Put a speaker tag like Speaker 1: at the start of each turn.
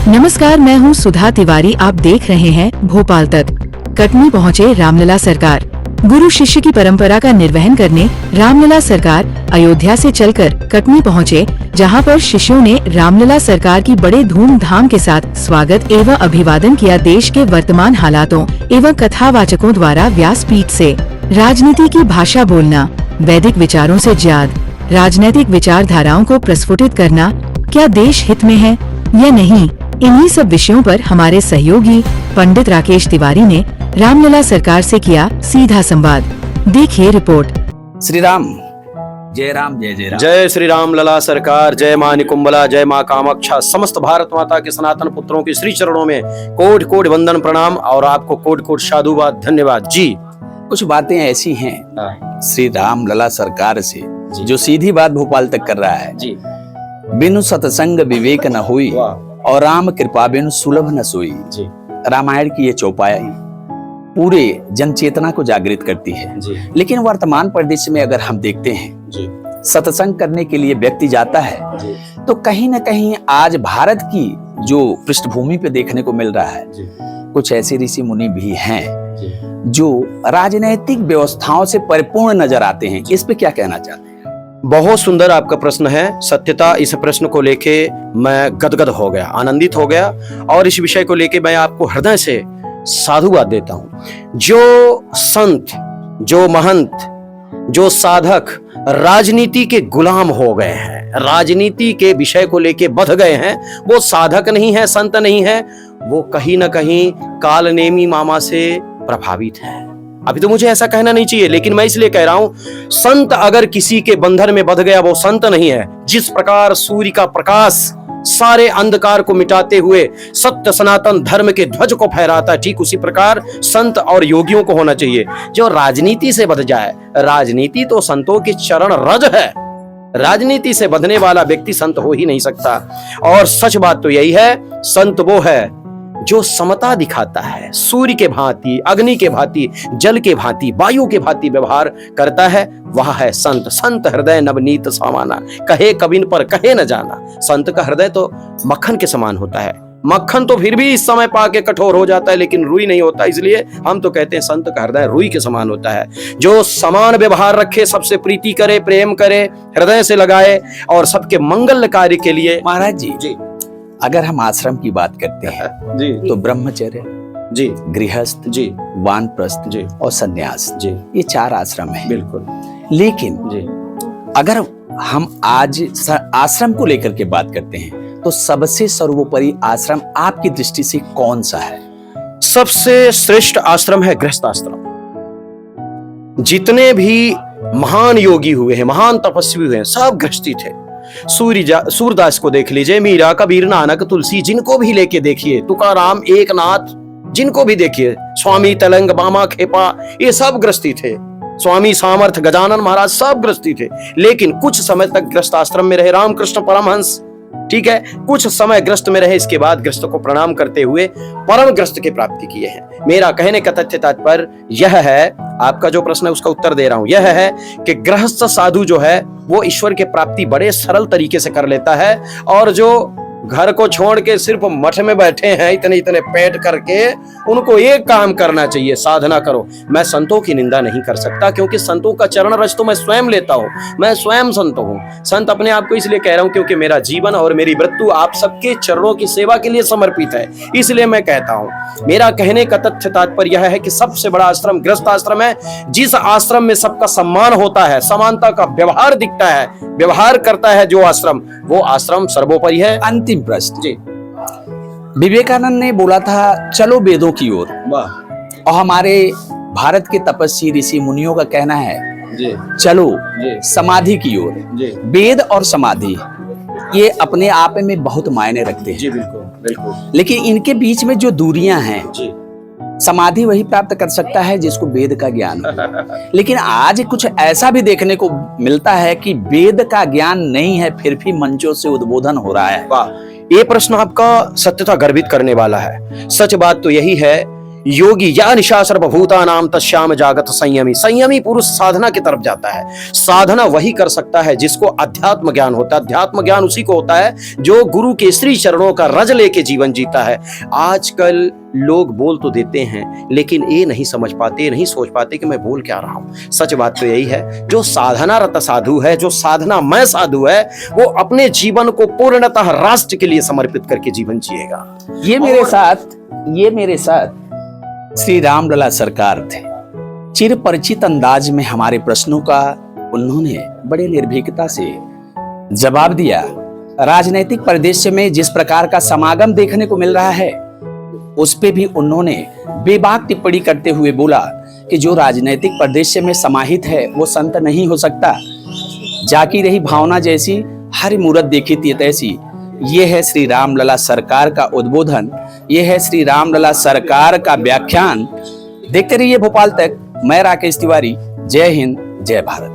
Speaker 1: नमस्कार, मैं हूं सुधा तिवारी। आप देख रहे हैं भोपाल तक। कटनी पहुंचे रामलला सरकार। गुरु शिष्य की परंपरा का निर्वहन करने रामलला सरकार अयोध्या से चलकर कटनी पहुंचे, जहां पर शिष्यों ने रामलला सरकार की बड़े धूमधाम के साथ स्वागत एवं अभिवादन किया। देश के वर्तमान हालातों एवं कथावाचकों द्वारा व्यासपीठ से राजनीति की भाषा बोलना, वैदिक विचारों से ज्यादा राजनैतिक विचारधाराओं को प्रस्फुटित करना क्या देश हित में है या नहीं, इन्हीं सब विषयों पर हमारे सहयोगी पंडित राकेश तिवारी ने रामलला सरकार से किया सीधा संवाद। देखिए रिपोर्ट।
Speaker 2: श्री राम, जय राम, जय जय राम।
Speaker 3: जय श्री राम लला सरकार, जय मां निकुंबला, जय मां कामाक्षा। समस्त भारत माता के सनातन पुत्रों के श्री चरणों में कोटि कोटि वंदन प्रणाम और आपको कोटि कोटि साधुवाद, धन्यवाद जी।
Speaker 2: कुछ बातें ऐसी हैं श्री राम लला सरकार से जो सीधी बात भोपाल तक कर रहा है
Speaker 3: जी।
Speaker 2: बिनु सत्संग विवेक न हुई और राम कृपा बिनु सुलभ न सोई
Speaker 3: जी।
Speaker 2: रामायण की ये चौपाई पूरे जन चेतना को जागृत करती है
Speaker 3: जी।
Speaker 2: लेकिन वर्तमान परिदृश्य में अगर हम देखते हैं
Speaker 3: जी।
Speaker 2: सत्संग करने के लिए व्यक्ति जाता है
Speaker 3: जी।
Speaker 2: तो कहीं ना कहीं आज भारत की जो पृष्ठभूमि पे देखने को मिल रहा है
Speaker 3: जी।
Speaker 2: कुछ ऐसे ऋषि मुनि भी हैं
Speaker 3: जी।
Speaker 2: जो राजनैतिक व्यवस्थाओं से परिपूर्ण नजर आते हैं। इस पे क्या कहना चाहते हैं?
Speaker 3: बहुत सुंदर आपका प्रश्न है। सत्यता इस प्रश्न को लेके मैं गदगद हो गया, आनंदित हो गया और इस विषय को लेके मैं आपको हृदय से साधुवाद देता हूं। जो संत, जो महंत, जो साधक राजनीति के गुलाम हो गए हैं, राजनीति के विषय को लेके बध गए हैं, वो साधक नहीं है, संत नहीं है, वो कहीं ना कहीं कालनेमी मामा से प्रभावित है। अभी तो मुझे ऐसा कहना नहीं चाहिए, लेकिन मैं इसलिए कह रहा हूं, संत अगर किसी के बंधन में बंध गया वो संत नहीं है। जिस प्रकार सूर्य का प्रकाश सारे अंधकार को मिटाते हुए सत्य सनातन धर्म के ध्वज को फहराता है, ठीक उसी प्रकार संत और योगियों को होना चाहिए। जो राजनीति से बंध जाए, राजनीति तो संतों के चरण रज है, राजनीति से बंधने वाला व्यक्ति संत हो ही नहीं सकता। और सच बात तो यही है, संत वो है जो समता दिखाता है, सूर्य के भांति, अग्नि के भांति, जल के भांति, वायु के भांति व्यवहार करता है, वह है संत। संत हृदय नवनीत सामाना, कहे कबिन पर कहे न जाना। संत का हृदय तो मक्खन के समान होता है। मक्खन तो फिर भी इस समय पाके कठोर हो जाता है, लेकिन रुई नहीं होता, इसलिए हम तो कहते हैं संत का हृदय रुई के समान होता है। जो समान व्यवहार रखे, सबसे प्रीति करे, प्रेम करे, हृदय से लगाए और सबके मंगल कार्य के लिए।
Speaker 2: महाराज जी,
Speaker 3: जी,
Speaker 2: अगर हम आश्रम की बात करते हैं
Speaker 3: जी,
Speaker 2: तो ब्रह्मचर्य
Speaker 3: जी,
Speaker 2: गृहस्थ
Speaker 3: जी,
Speaker 2: वानप्रस्थ
Speaker 3: जी
Speaker 2: और सन्यास,
Speaker 3: जी,
Speaker 2: ये 4 आश्रम हैं।
Speaker 3: बिल्कुल
Speaker 2: लेकिन
Speaker 3: जी।
Speaker 2: अगर हम आज आश्रम को लेकर के बात करते हैं तो सबसे सर्वोपरि आश्रम आपकी दृष्टि से कौन सा है?
Speaker 3: सबसे श्रेष्ठ आश्रम है गृहस्थ आश्रम। जितने भी महान योगी हुए हैं, महान तपस्वी हुए हैं, सब गृहस्थी थे। सूरदास को देख लीजिए, मीरा, कबीर, नानक, तुलसी, जिनको भी लेके देखिए, तुकाराम, एकनाथ, जिनको भी देखिए, स्वामी तलंग, बामा खेपा, ये सब गृहस्थी थे। स्वामी सामर्थ, गजानन महाराज, सब गृहस्थी थे। लेकिन कुछ समय तक गृहस्थ आश्रम में रहे। रामकृष्ण परमहंस, ठीक है, कुछ समय गृहस्थ में रहे, इसके बाद गृहस्थ को प्रणाम करते हुए परम गृहस्थ की प्राप्ति किए हैं। मेरा कहने का तथ्य तात्पर्य यह है, आपका जो प्रश्न है उसका उत्तर दे रहा हूं, यह है कि गृहस्थ साधु जो है वो ईश्वर के प्राप्ति बड़े सरल तरीके से कर लेता है। और जो घर को छोड़ के सिर्फ मठ में बैठे हैं इतने इतने पेट करके, उनको एक काम करना चाहिए, साधना करो। मैं संतों की निंदा नहीं कर सकता, क्योंकि संतों का चरण रज तो मैं स्वयं लेता हूं, मैं स्वयं संत हूं। संत अपने आप को इसलिए कह रहा हूं क्योंकि मेरा जीवन और मेरी मृत्यु आप सबके चरणों की सेवा के लिए समर्पित है, इसलिए मैं कहता हूं। मेरा कहने का तथ्य तात्पर्य यह है कि सबसे बड़ा आश्रम गृहस्थ आश्रम है। जिस आश्रम में सबका सम्मान होता है, समानता का व्यवहार दिखता है, व्यवहार करता है जो आश्रम, वो आश्रम सर्वोपरि है।
Speaker 2: अंतिम प्रश्न
Speaker 3: जी।
Speaker 2: विवेकानंद ने बोला था चलो वेदों की ओर,
Speaker 3: वाह।
Speaker 2: और हमारे भारत के तपस्वी ऋषि मुनियों का कहना है
Speaker 3: जी,
Speaker 2: चलो
Speaker 3: जी,
Speaker 2: समाधि की ओर।
Speaker 3: जी,
Speaker 2: वेद और समाधि ये अपने आप में बहुत मायने रखते हैं।
Speaker 3: जी, बिल्कुल, बिल्कुल,
Speaker 2: लेकिन इनके बीच में जो दूरियां हैं,
Speaker 3: जी,
Speaker 2: समाधि वही प्राप्त कर सकता है जिसको वेद का ज्ञान हो। लेकिन आज कुछ ऐसा भी देखने को मिलता है कि वेद का ज्ञान नहीं है, फिर भी मंचों से उद्बोधन हो रहा है।
Speaker 3: वाह। ये प्रश्न आपका सत्यता गर्वित करने वाला है। सच बात तो यही है योगी या निशा सर्वभूता नाम तस्याम जागत संयमी। संयमी पुरुष साधना की तरफ जाता है। साधना वही कर सकता है जिसको अध्यात्म ज्ञान होता है। अध्यात्म ज्ञान उसी को होता है जो गुरु के श्री चरणों का रज लेके जीवन जीता है। आजकल लोग बोल तो देते हैं लेकिन ये नहीं समझ पाते, नहीं सोच पाते कि मैं बोल क्या रहा हूं। सच बात तो यही है, जो साधना रत साधु है, जो साधना में साधु है, वो अपने जीवन को पूर्णतः राष्ट्र के लिए समर्पित करके जीवन जिएगा।
Speaker 2: ये मेरे साथ श्री रामलला सरकार थे। चिर परिचित अंदाज में हमारे प्रश्नों का उन्होंने बड़े निर्भीकता से जवाब दिया। राजनीतिक परिदृश्य में जिस प्रकार का समागम देखने को मिल रहा है, उस पे भी उन्होंने बेबाक टिप्पणी करते हुए बोला कि जो राजनीतिक परिदृश्य में समाहित है वो संत नहीं हो सकता। जाकी रही भावना जैसी, हर मूरत देखी थी तैसी। ये है श्री रामलला सरकार का उद्बोधन, ये है श्री रामलला सरकार का व्याख्यान। देखते रहिए भोपाल तक। मैं राकेश तिवारी। जय हिंद, जय भारत।